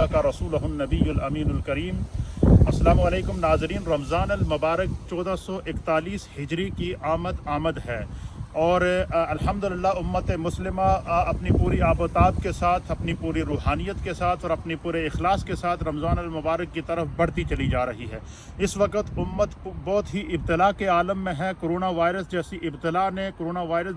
सदक़ रसूलुहु नबीयुल अमीनुल करीम। अस्सलामु अलैकुम नाज़रीन, रमज़ान अल मुबारक 1441 हिजरी की आमद है और अल्हम्दुलिल्लाह उम्मत मुस्लिमा अपनी पूरी आबोताब के साथ, अपनी पूरी रूहानियत के साथ और अपनी पूरे इखलास के साथ रमज़ान अल मुबारक की तरफ बढ़ती चली जा रही है। इस वक्त उम्मत बहुत ही इब्तला के आलम में है। कोरोना वायरस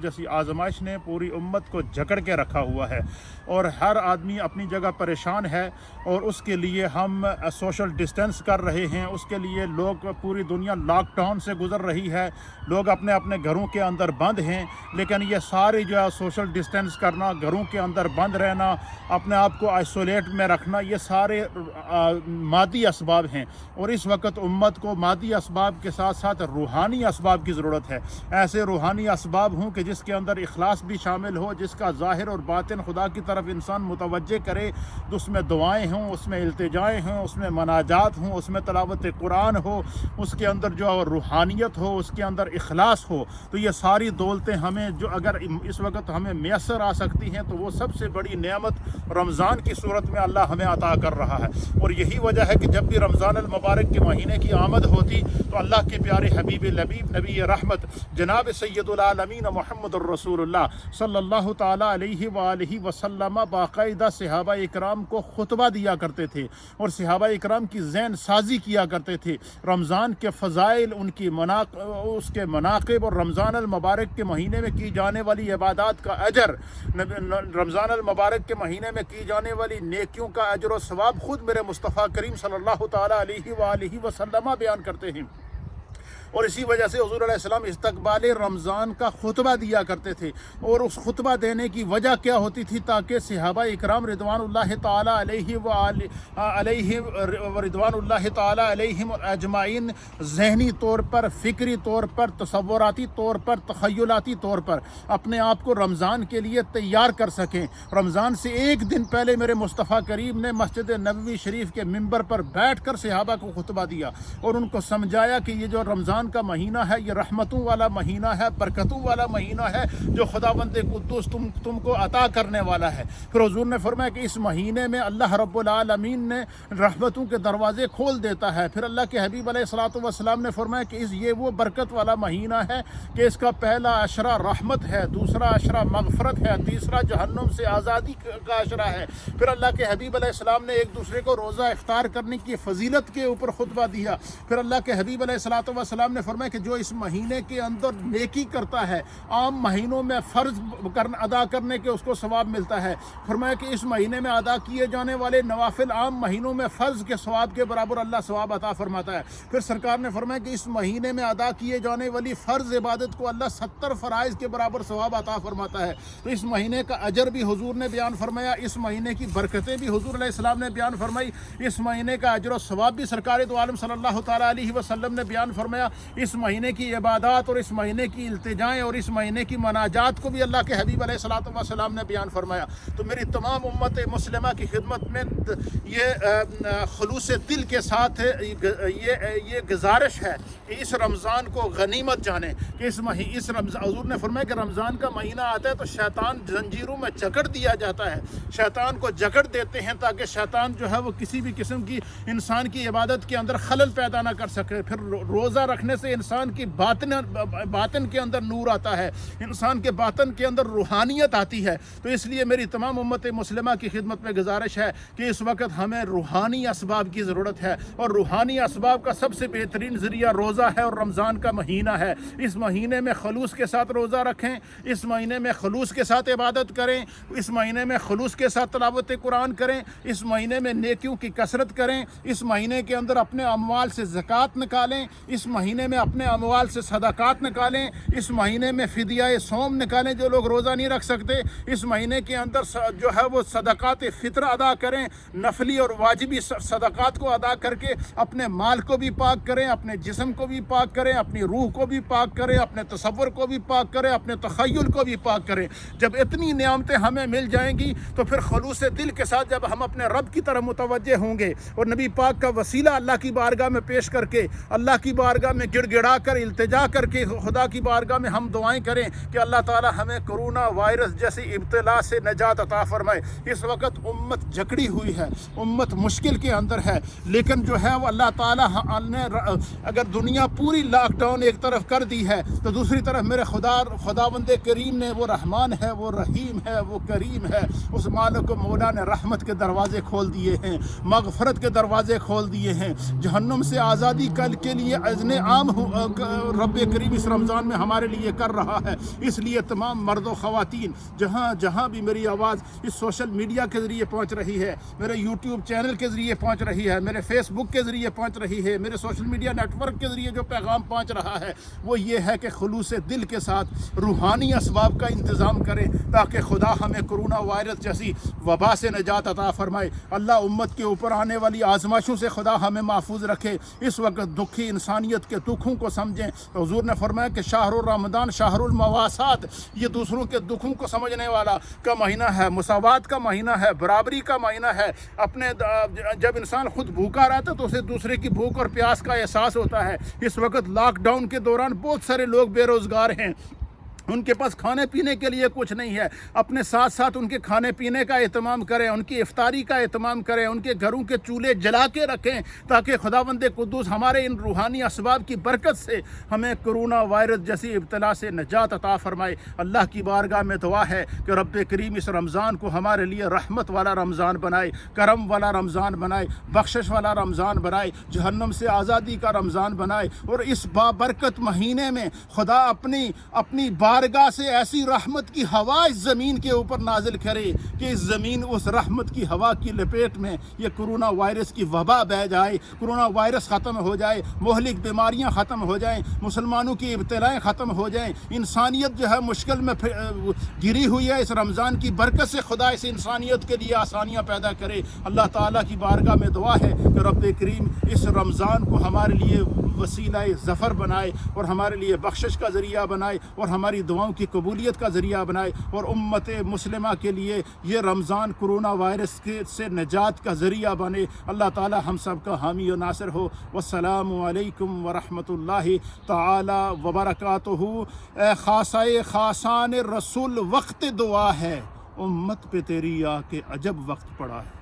जैसी आजमाइश ने पूरी उम्मत को जकड़ के रखा हुआ है और हर आदमी अपनी जगह परेशान है और उसके लिए हम सोशल डिस्टेंस कर रहे हैं। उसके लिए लोग, पूरी दुनिया लॉकडाउन से गुज़र रही है, लोग अपने अपने घरों के अंदर बंद हैं। लेकिन ये सारे जो है सोशल डिस्टेंस करना, घरों के अंदर बंद रहना, अपने आप को आइसोलेट में रखना, ये सारे मादी असबाब हैं और इस वक्त उम्मत को मादी असबाब के साथ साथ रूहानी असबाब की ज़रूरत है। ऐसे रूहानी असबाब हों कि जिसके अंदर इखलास भी शामिल हो, जिसका ज़ाहिर और बातिन खुदा की तरफ इंसान मुतवज्जे करे, तो उसमें दुआएँ हों, उसमें इल्तिजाएँ हों, उसमें मनाजात हों, उसमें तलावत कुरान हो, उसके अंदर जो रूहानियत हो, उसके अंदर इखलास हो। तो ये सारी दौलतें हमें जो अगर इस वक्त हमें मैसर आ सकती हैं तो वो सबसे बड़ी नेमत रमज़ान की सूरत में अल्लाह हमें अता कर रहा है। और यही वजह है कि जब भी रमज़ान अल मुबारक के महीने की आमद होती तो अल्लाह के प्यारे हबीब लबीब नबी रहमत जनाब सैयदुल आलमीन मुहम्मदुर रसूलुल्लाह सल्लल्लाहु ताला अलैहि वालैहि वसल्लम बाकायदा सहाबा इकराम को खुतबा दिया करते थे और सहाबा इकराम की ज़हन साजी किया करते थे। रमज़ान के फ़ज़ाइल, उसके मनाक़िब और रमज़ान अल मुबारक के महीने में की जाने वाली इबादत का अजर, रमज़ान अल मुबारक के महीने में की जाने वाली नेकियों का अजर और सवाब खुद मेरे मुस्तफ़ा करीम सल्लल्लाहु ताला अलैहि वसल्लम बयान करते हैं। और इसी वजह से हुज़ूर अलैहिस्सलाम इस्तक़बाल रमज़ान का खुतबा दिया करते थे और उस खुतबा देने की वजह क्या होती थी, ताकि सहाबा इकराम रिदवानुल्लाहि ताला अलैहिम अजमाइन ज़हनी तौर पर, फ़िक्री तौर पर, तसव्वुराती तौर पर, तख़य्युलाती तौर पर अपने आप को रमज़ान के लिए तैयार कर सकें। रमज़ान से एक दिन पहले मेरे मुस्तफ़ा करीम ने मस्जिद नबवी शरीफ के मिंबर पर बैठ कर सहाबा को खुतबा दिया और उनको समझाया कि ये जो रमज़ान का महीना है, ये रहमतों वाला महीना है, बरकतों वाला महीना है जो खुदावंद कुद्दूस तुमको अता करने वाला है। फिर हुज़ूर ने फरमाया कि इस महीने में अल्लाह रब्बुल आलमीन ने रहमतों के दरवाज़े खोल देता है। फिर अल्लाह के हबीब अलैहिस्सलातु वस्सलाम ने फरमाया कि ये वो बरकत वाला महीना है कि इसका पहला अशरा रहमत है, दूसरा अशरा मग़फ़रत है, तीसरा जहन्नुम से आज़ादी का अशरा है। फिर अल्लाह के हबीब अलैहिस्सलाम ने एक दूसरे को रोज़ा इफ्तार करने की फजीलत के ऊपर खुतबा दिया। फिर अल्लाह के हबीब अलैहिस्सलातु वस्सलाम ने फरमाया कि जो इस महीने के अंदर नेकी करता है, आम महीनों में फ़र्ज अदा करने के उसको सवाब मिलता है। फरमाया कि इस महीने में अदा किए जाने वाले नवाफिल आम महीनों में फ़र्ज के सवाब के बराबर अल्लाह सवाब अता फरमाता है। फिर सरकार ने फरमाया कि इस महीने में अदा किए जाने वाली फ़र्ज इबादत को अल्लाह 70 फ़राइज़ के बराबर सवाब अता फरमाता है। तो इस महीने का अजर भी हुजूर ने बयान फरमाया, इस महीने की बरकतें भी हुजूर अलैहिस्सलाम ने बयान फरमाई, इस महीने का अजर और सवाब भी सरकार दो आलम सल्लल्लाहु ताला अलैहि वसल्लम ने बयान फरमाया। इस महीने की इबादत और इस महीने की इल्तिजाएँ और इस महीने की मनाजात को भी अल्लाह के हबीब अलैहिस्सलातु वस्सलाम ने बयान फरमाया। तो मेरी तमाम उम्मत मुस्लिमा की खिदमत में ये खुलूस दिल के साथ ये गुजारिश है कि इस रमज़ान को गनीमत जाने कि इस रमज़ान, हुज़ूर ने फरमाया कि रमज़ान का महीना आता है तो शैतान जंजीरों में जकड़ दिया जाता है, शैतान को जकड़ देते हैं ताकि शैतान जो है वो किसी भी किस्म की इंसान की इबादत के अंदर खलल पैदा ना कर सके। फिर रोज़ा रखने से इंसान की बातिन के अंदर नूर आता है, इंसान के बातिन के अंदर रूहानियत आती है। तो इसलिए मेरी तमाम उम्मत मुस्लिमा की खिदमत में गुजारिश है कि इस वक्त हमें रूहानी असबाब की ज़रूरत है और रूहानी असबाब का सबसे बेहतरीन ज़रिया रोज़ा है और रमज़ान का महीना है। इस महीने में खलूस के साथ रोज़ा रखें, इस महीने में खलूस के साथ इबादत करें, इस महीने में खलूस के साथ तिलावत कुरान करें, इस महीने में नेकियों की कसरत करें, इस महीने के अंदर अपने अमवाल से ज़कात निकालें, इस महीने में अपने अमवाल से सदाकात निकालें, इस महीने में फ़िदिया सोम निकालें जो लोग रोज़ा नहीं रख सकते, इस महीने के अंदर जो है वो सदाकात फ़ित्र अदा करें, नफली और वाजिबी सदाकात को अदा करके अपने माल को भी पाक करें, अपने जिस्म को भी पाक करें, अपनी रूह को भी पाक करें, अपने तसव्वुर को भी पाक करें, अपने तख़य्युल को भी पाक करें। जब इतनी नेमतें हमें मिल जाएंगी तो फिर खलूस दिल के साथ जब हम अपने रब की तरफ मुतवज्जे होंगे और नबी पाक का वसीला अल्लाह की बारगाह में पेश करके अल्लाह की बारगाह میں گڑ گڑا کر التجا کر کے خدا کی بارگاہ میں ہم دعائیں کریں کہ اللہ تعالی ہمیں کرونا وائرس جیسی ابتلا سے نجات عطا فرمائے۔ اس وقت امت جکڑی ہوئی ہے، امت مشکل کے اندر ہے، لیکن جو ہے وہ اللہ تعالی نے اگر دنیا پوری لاک ڈاؤن ایک طرف کر دی ہے تو دوسری طرف میرے خداوند کریم نے، وہ رحمان ہے، وہ رحیم ہے، وہ کریم ہے، اس مالک و مولا نے رحمت کے دروازے کھول دیے ہیں، مغفرت کے دروازے کھول دیے ہیں، جہنم سے آزادی کل کے لیے اذن عام رب کریم اس رمضان میں ہمارے لیے کر رہا ہے۔ اس لیے تمام مرد و خواتین جہاں بھی میری آواز اس سوشل میڈیا کے ذریعے پہنچ رہی ہے، میرے یوٹیوب چینل کے ذریعے پہنچ رہی ہے، میرے فیس بک کے ذریعے پہنچ رہی ہے، میرے سوشل میڈیا نیٹ ورک کے ذریعے جو پیغام پہنچ رہا ہے وہ یہ ہے کہ خلوص دل کے ساتھ روحانی اسباب کا انتظام کریں تاکہ خدا ہمیں کرونا وائرس جیسی وبا سے نجات عطا فرمائے۔ اللہ امت کے اوپر آنے والی آزمائشوں سے خدا ہمیں محفوظ رکھے۔ اس وقت دکھی انسانیت کے دکھوں کو سمجھیں۔ حضور نے فرمایا کہ شہر رمضان شہر المواسات، یہ دوسروں کے دکھوں کو سمجھنے والا کا مہینہ ہے، مساوات کا مہینہ ہے، برابری کا مہینہ ہے۔ جب انسان خود بھوکا رہتا ہے تو اسے دوسرے کی بھوک اور پیاس کا احساس ہوتا ہے۔ اس وقت لاک ڈاؤن کے دوران بہت سارے لوگ بے روزگار ہیں، ان کے پاس کھانے پینے کے لیے کچھ نہیں ہے۔ اپنے ساتھ ساتھ ان کے کھانے پینے کا اہتمام کریں، ان کی افطاری کا اہتمام کریں، ان کے گھروں کے چولہے جلا کے رکھیں تاکہ خداوند قدوس ہمارے ان روحانی اسباب کی برکت سے ہمیں کرونا وائرس جیسی ابتلا سے نجات عطا فرمائے۔ اللہ کی بارگاہ میں دعا ہے کہ رب کریم اس رمضان کو ہمارے لیے رحمت والا رمضان بنائے، کرم والا رمضان بنائے، بخشش والا رمضان بنائے، جہنم سے آزادی کا رمضان بنائے، اور اس بابرکت مہینے میں خدا اپنی بارگاہ سے ایسی رحمت کی ہوا اس زمین کے اوپر نازل کرے کہ اس زمین اس رحمت کی ہوا کی لپیٹ میں یہ کرونا وائرس کی وبا بہ جائے، کرونا وائرس ختم ہو جائے، مہلک بیماریاں ختم ہو جائیں، مسلمانوں کی ابتلائیں ختم ہو جائیں۔ انسانیت جو ہے مشکل میں گری ہوئی ہے، اس رمضان کی برکت سے خدا اس انسانیت کے لیے آسانیاں پیدا کرے۔ اللہ تعالیٰ کی بارگاہ میں دعا ہے کہ رب کریم اس رمضان کو ہمارے لیے وسیلہ ظفر بنائے اور ہمارے لیے بخشش کا ذریعہ بنائے اور ہماری دعاؤں کی قبولیت کا ذریعہ بنائے، اور امت مسلمہ کے لیے یہ رمضان کرونا وائرس سے نجات کا ذریعہ بنے۔ اللہ تعالی ہم سب کا حامی و ناصر ہو۔ والسلام علیکم ورحمۃ اللہ تعالی وبرکاتہ۔ اے خاصائے خاصان رسول، وقت دعا ہے، امت پہ تیری آ کے عجب وقت پڑا ہے۔